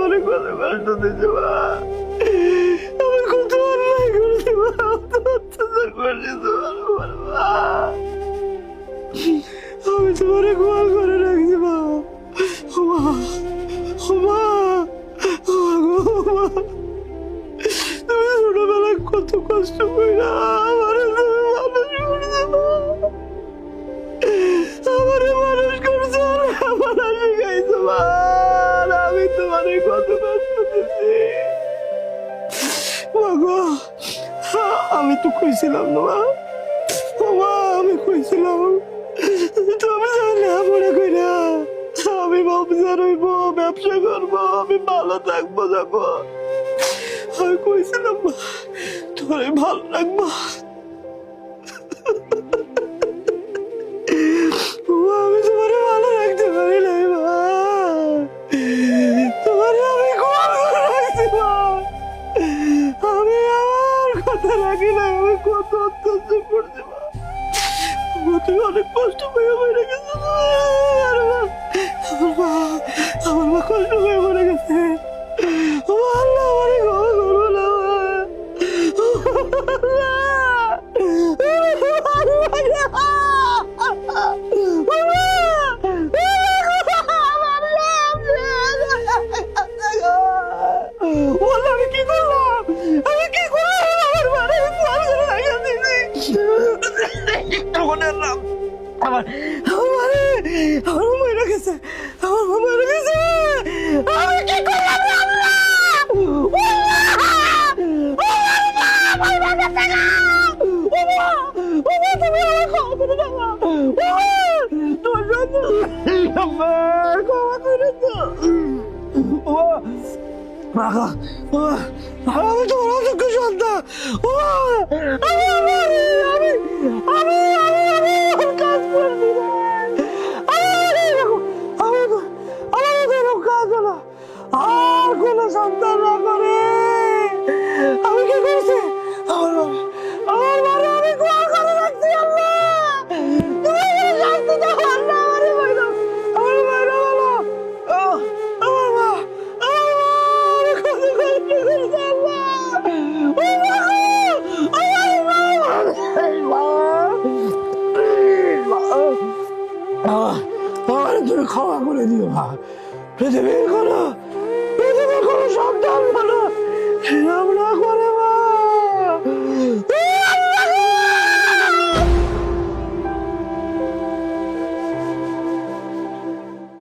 অনেক কষ্ট দিয়েছে মা। আমি কত অন্যায় করেছি মা, কত অত্যাচার করেছি তোমার উপর মা। আমি তোমারে গোয়াল করে রাখছি মা। ও মা, ও মা, ও মা, তুমি ছোটবেলায় কত কষ্ট কইরা আমারে তুমি মানুষ করছো মা। আমারে মানুষ করছো, আমার শিখাইছো মা। আমি তোমারে কত কষ্ট দিছি মা গো। আমি তো কইছিলাম না মা, ও মা, আমি কইছিলাম তুমি জানলে মনে কইরা আমি ব্যবসা রইব, ব্যবসা করবো, আমি ভালো থাকবো যখন। আমি কইছিলাম মা তোমার ভালো রাখবো। আমি তোমার ভালো রাখতে পারি নাই মা, তোমার আমি গোয়াল করে রাখছি মা। আমি আমার কথা রাখি নাই, আমি কত অত্যাচার করছি মা। তুমি অনেক কষ্ট হয়ে মরে গেছে আমার মা কষ্ট হয়ে মরে গেছে। ও আল্লাহ, আমারে ক্ষমা করবো না আমি কি করলাম, আমি কি করলাম, আমার মারে গোয়াল করে রাখা দিয়েছি। তখন এলাম আমার আমারে আমার মরে গেছে, আমার মরে গেছে। আমি কি করলাম রে আল্লাহ? তুমি আমার ক্ষমা করে দাও মা। তোর জন্য ক্ষমা করে দাও। আমি তোমার অযোগ্য সন্তান। আমি কাজ করছি না, আমার কাজ হলো আর কোন সন্তান না করে। আমি কি করছি, আমার মারে আমি গোয়াল করে রাখছি। আল্লাহ তুমি শান্তি দাও আল্লাহ, আমারে মাইরো, আমার মাইরো বলো। আমার মা, আমার মা, আমি কত কষ্ট করেছি আল্লাহ। ও মা গো, আমার তুমি ক্ষমা করে দিও মা। পৃথিবীর কোনো সন্তান বলো এরম না করে।